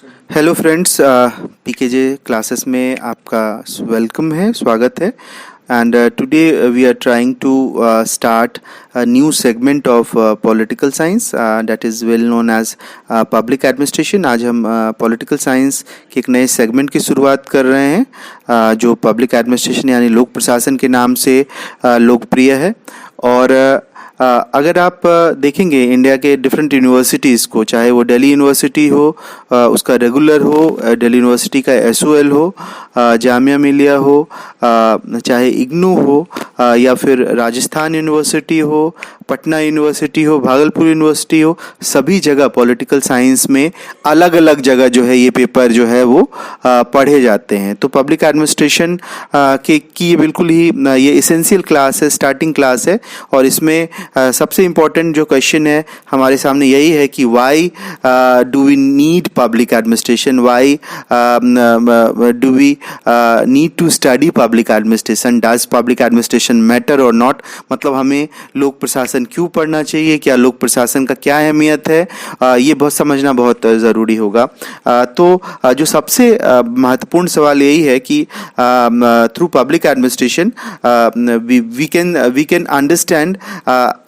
Hello friends, पीकेजे classes में आपका welcome है, स्वागत है। And today we are trying to start a new segment of political science that is well known as public administration। आज हम political science के एक नए segment की शुरुआत कर रहे हैं जो public administration यानी लोक प्रशासन के नाम से लोकप्रिय है। और अगर आप देखेंगे इंडिया के डिफरेंट यूनिवर्सिटीज़ को, चाहे वो दिल्ली यूनिवर्सिटी हो, उसका रेगुलर हो, दिल्ली यूनिवर्सिटी का एसओएल हो, जामिया मिलिया हो, चाहे इग्नू हो, या फिर राजस्थान यूनिवर्सिटी हो, पटना यूनिवर्सिटी हो, भागलपुर यूनिवर्सिटी हो, सभी जगह पॉलिटिकल साइंस में अलग अलग जगह जो है ये पेपर जो है वो पढ़े जाते हैं। तो पब्लिक एडमिनिस्ट्रेशन की बिल्कुल ही ये इसेंशियल क्लास है, स्टार्टिंग क्लास है। और इसमें सबसे इम्पोर्टेंट जो क्वेश्चन है हमारे सामने यही है कि why do we need public administration, why do we need to study public administration, does public administration matter और नॉट। मतलब हमें लोक प्रशासन क्यों पढ़ना चाहिए, क्या लोक प्रशासन का क्या अहमियत है, ये बहुत समझना बहुत ज़रूरी होगा। तो जो सबसे महत्वपूर्ण सवाल यही है कि through public administration we can understand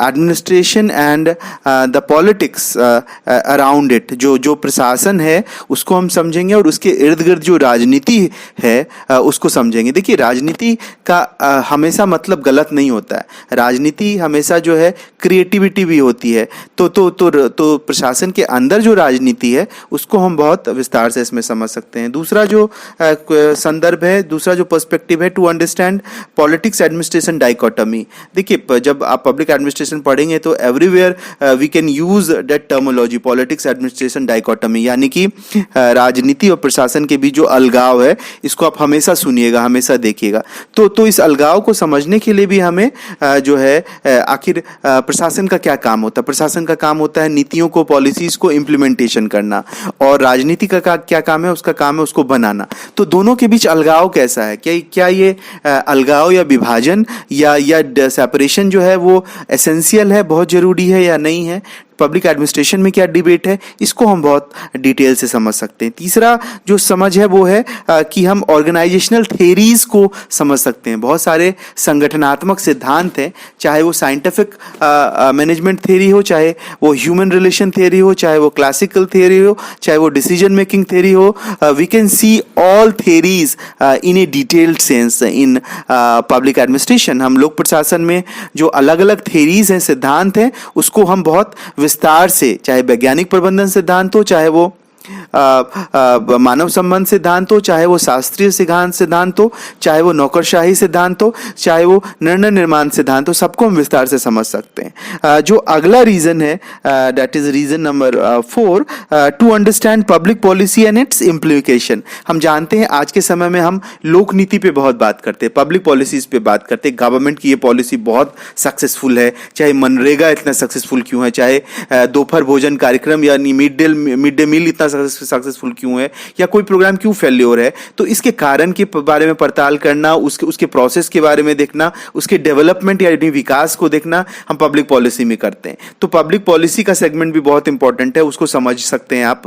administration and the politics around it. जो प्रशासन है उसको हम समझेंगे और उसके इर्द गिर्द जो राजनीति है उसको समझेंगे। देखिए, राजनीति का हमेशा मतलब गलत नहीं होता है, राजनीति हमेशा जो है क्रिएटिविटी भी होती है। तो प्रशासन के अंदर जो राजनीति है उसको हम बहुत विस्तार से इसमें समझ सकते हैं। दूसरा जो संदर्भ है, दूसरा जो पर्सपेक्टिव है, to understand politics administration dichotomy. देखिए, जब आप पब्लिक एडमिनिस्ट्रेशन पढ़ेंगे तो everywhere we can use that terminology, politics administration dichotomy, यानी कि राजनीति और प्रशासन के बीच जो अलगाव है इसको आप हमेशा सुनिएगा, हमेशा देखिएगा। तो इस अलगाव को समझने के लिए भी हमें जो है आखिर प्रशासन का क्या काम होता है। प्रशासन का काम होता है नीतियों को, पॉलिसीज को इम्प्लीमेंटेशन करना, और राजनीति का क्या काम है, उसका काम है उसको बनाना। तो दोनों के बीच अलगाव कैसा है, क्या ये अलगाव या विभाजन या सेपरेशन जो है वो एसेंशियल है, बहुत ज़रूरी है या नहीं है। पब्लिक एडमिनिस्ट्रेशन में क्या डिबेट है, इसको हम बहुत डिटेल से समझ सकते हैं। तीसरा जो समझ है वो है कि हम ऑर्गेनाइजेशनल थेरीज को समझ सकते हैं। बहुत सारे संगठनात्मक सिद्धांत हैं, चाहे वो साइंटिफिक मैनेजमेंट थेरी हो, चाहे वो ह्यूमन रिलेशन थेरी हो, चाहे वो क्लासिकल थेरी हो, चाहे वो डिसीजन मेकिंग थेरी हो। We can see all theories in a detailed sense in public administration. हम लोक प्रशासन में जो अलग अलग थेरीज हैं, सिद्धांत हैं, उसको हम बहुत विस्तार से, चाहे वैज्ञानिक प्रबंधन सिद्धांत हो, चाहे वो मानव संबंध सिद्धांत हो, चाहे वो शास्त्रीय सिद्धांत हो, चाहे वो नौकरशाही सिद्धांत हो, चाहे वो निर्णय निर्माण सिद्धांत हो, सबको हम विस्तार से समझ सकते हैं। जो अगला रीजन है, that is reason number 4, to understand public policy and its implication. हम जानते हैं आज के समय में हम लोक नीति पे बहुत बात करते हैं, पब्लिक पॉलिसीज पे बात करते हैं। गवर्नमेंट की ये पॉलिसी बहुत सक्सेसफुल है, चाहे मनरेगा इतना सक्सेसफुल क्यों है, चाहे दोपहर भोजन कार्यक्रम यानी मिड डे मील इतना सक्सेसफुल क्यों है, या कोई प्रोग्राम क्यों फेल्योर है। तो इसके कारण के बारे में पड़ताल करना, उसके प्रोसेस के बारे में देखना, उसके डेवलपमेंट या विकास को देखना हम पब्लिक पॉलिसी में करते हैं। तो पब्लिक पॉलिसी का सेगमेंट भी बहुत इंपॉर्टेंट है, उसको समझ सकते हैं आप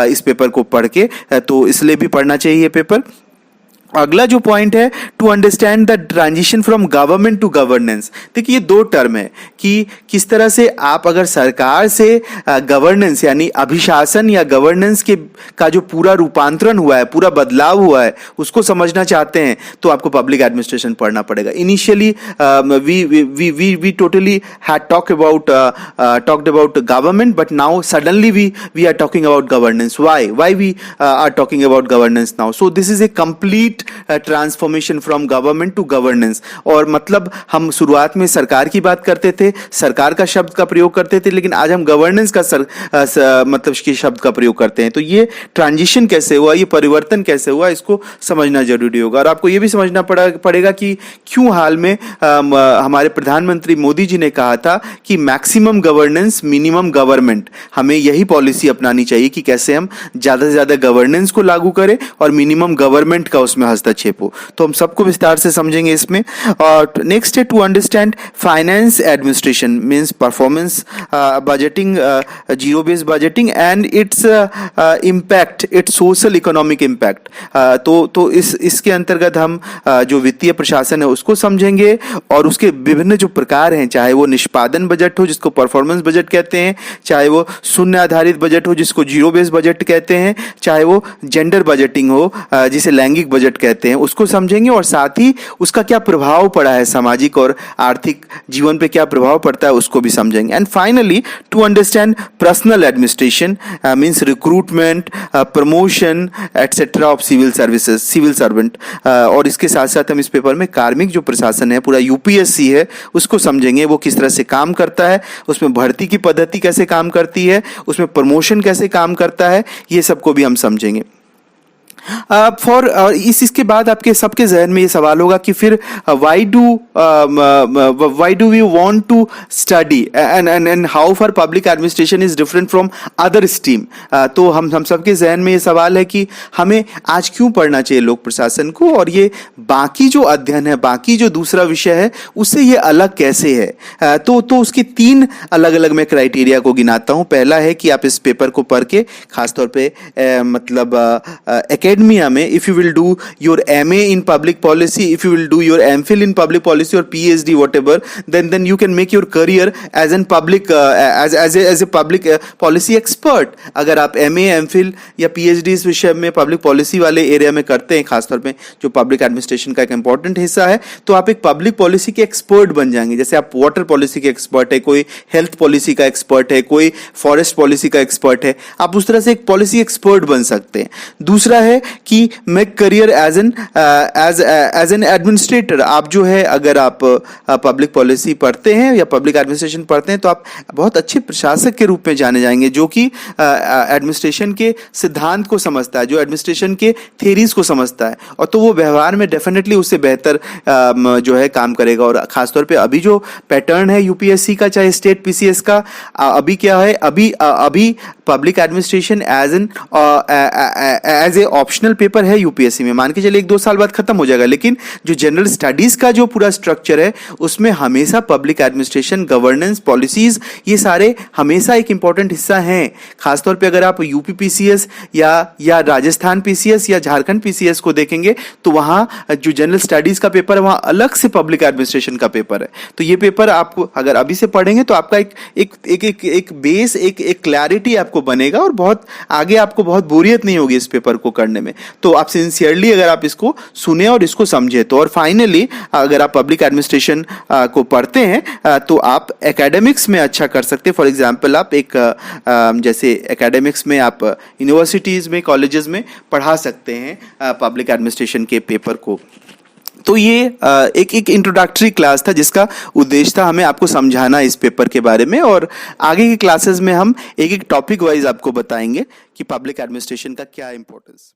इस पेपर को पढ़ के, तो इसलिए भी पढ़ना चाहिए ये पेपर। अगला जो पॉइंट है, to understand the transition from government to governance. देखिए, ये दो टर्म है कि किस तरह से आप अगर सरकार से गवर्नेंस यानी अभिशासन या गवर्नेंस का जो पूरा रूपांतरण हुआ है, पूरा बदलाव हुआ है, उसको समझना चाहते हैं तो आपको पब्लिक एडमिनिस्ट्रेशन पढ़ना पड़ेगा। Initially we totally had talked about government, but now suddenly we are talking about governance. Why we are talking about governance now? So this is a complete transformation from government to governance. और मतलब हम शुरुआत में सरकार की बात करते थे, सरकार का शब्द का प्रयोग करते थे, लेकिन आज हम गवर्नेंस का मतलब के शब्द का प्रयोग करते हैं। तो ये ट्रांजिशन कैसे हुआ, ये परिवर्तन कैसे हुआ, इसको समझना जरूरी होगा। और आपको ये भी समझना पड़ेगा कि क्यों हाल में हमारे प्रधानमंत्री मोदी जी ने कहा था कि मैक्सिमम गवर्नेंस मिनिमम गवर्नमेंट। हमें यही पॉलिसी अपनानी चाहिए कि कैसे हम ज़्यादा से ज़्यादा गवर्नेंस को लागू करें और मिनिमम गवर्नमेंट का उसमें में हस्तक्षेप हो। तो हम सबको विस्तार से समझेंगे इसमें। और नेक्स्ट है to understand finance administration means performance budgeting, zero based budgeting and its impact, its social economic impact. तो इसके अंतर्गत हम जो वित्तीय प्रशासन है उसको समझेंगे और उसके विभिन्न जो प्रकार हैं, चाहे वो निष्पादन बजट हो जिसको परफॉर्मेंस बजट कहते हैं, चाहे वो शून्य आधारित बजट हो जिसको जीरो बेस्ड बजट कहते हैं, चाहे वो जेंडर बजटिंग हो जिसे लैंगिक बजट कहते हैं, उसको समझेंगे और साथ ही उसका क्या प्रभाव पड़ा है सामाजिक और आर्थिक जीवन पे क्या प्रभाव पड़ता है उसको भी समझेंगे। And finally to understand personnel administration means recruitment, promotion etcetera of civil services, civil servant. और इसके साथ साथ हम इस पेपर में कार्मिक जो प्रशासन है, पूरा यूपीएससी है, उसको समझेंगे, वो किस तरह से काम करता है, उसमें भर्ती की पद्धति कैसे काम करती है, उसमें प्रमोशन कैसे काम करता है, ये सबको भी हम समझेंगे। इसके बाद आपके सबके जहन में ये सवाल होगा कि फिर why do we want to study and how far public administration is different from other stream। तो हम सबके जहन में ये सवाल है कि हमें आज क्यों पढ़ना चाहिए लोक प्रशासन को, और ये बाकी जो अध्ययन है, बाकी जो दूसरा विषय है उससे ये अलग कैसे है। तो उसके 3 अलग अलग मैं क्राइटेरिया को गिनाता हूँ। पहला है कि आप इस पेपर को पढ़ के खासतौर पे मतलब academia में if you will do your MA in public policy, if you will do your MPhil in public policy or PhD whatever, then you can make your career as an public as a public policy expert। अगर आप MA MPhil या PhD इस विषय में public policy वाले area में करते हैं, खासतौर पे जो पब्लिक एडमिनिस्ट्रेशन का एक इंपॉर्टेंट हिस्सा है, तो आप एक पब्लिक पॉलिसी के एक्सपर्ट बन जाएंगे। जैसे आप वाटर पॉलिसी के एक्सपर्ट है, कोई हेल्थ पॉलिसी का एक्सपर्ट है, कोई फॉरेस्ट पॉलिसी का एक्सपर्ट है, आप उस तरह से एक पॉलिसी एक्सपर्ट बन सकते हैं। दूसरा है कि make career as an administrator. आप जो है, अगर आप पब्लिक पॉलिसी पढ़ते हैं या पब्लिक एडमिनिस्ट्रेशन पढ़ते हैं तो आप बहुत अच्छे प्रशासक के रूप में जाने जाएंगे, जो कि एडमिनिस्ट्रेशन के सिद्धांत को समझता है, जो एडमिनिस्ट्रेशन के थेरीज को समझता है, और तो वो व्यवहार में डेफिनेटली उससे बेहतर जो है काम करेगा। और खासतौर पे अभी जो पैटर्न है यूपीएससी का, चाहे स्टेट पीसीएस का, अभी क्या है, अभी public administration as a optional paper है यूपीएससी में। मान के चलिए 1-2 साल बाद खत्म हो जाएगा, लेकिन जो जनरल स्टडीज का जो पूरा स्ट्रक्चर है उसमें हमेशा पब्लिक एडमिनिस्ट्रेशन, गवर्नेंस, पॉलिसीज, ये सारे हमेशा एक इंपॉर्टेंट हिस्सा हैं। खासतौर पे अगर आप यूपी पीसीएस या राजस्थान पीसीएस या झारखंड पीसीएस को देखेंगे तो वहाँ जो जनरल स्टडीज का पेपर है वहाँ अलग से पब्लिक एडमिनिस्ट्रेशन का पेपर है। तो ये पेपर आपको अगर अभी से पढ़ेंगे तो आपका एक बेस, एक क्लैरिटी आपको बनेगा और बहुत आगे आपको बहुत बोरियत नहीं होगी इस पेपर को करने में। तो आप सिंसियरली अगर आप इसको सुने और इसको समझे तो। और फाइनली अगर आप पब्लिक एडमिनिस्ट्रेशन को पढ़ते हैं तो आप एकेडमिक्स में अच्छा कर सकते हैं। फॉर एग्जांपल आप एक जैसे एकेडमिक्स में आप यूनिवर्सिटीज़ में, कॉलेजेस में पढ़ा सकते हैं पब्लिक एडमिनिस्ट्रेशन के पेपर को। तो ये एक इंट्रोडक्टरी क्लास था जिसका उद्देश्य था हमें आपको समझाना इस पेपर के बारे में, और आगे की क्लासेस में हम एक टॉपिक वाइज आपको बताएंगे कि पब्लिक एडमिनिस्ट्रेशन का क्या इंपॉर्टेंस।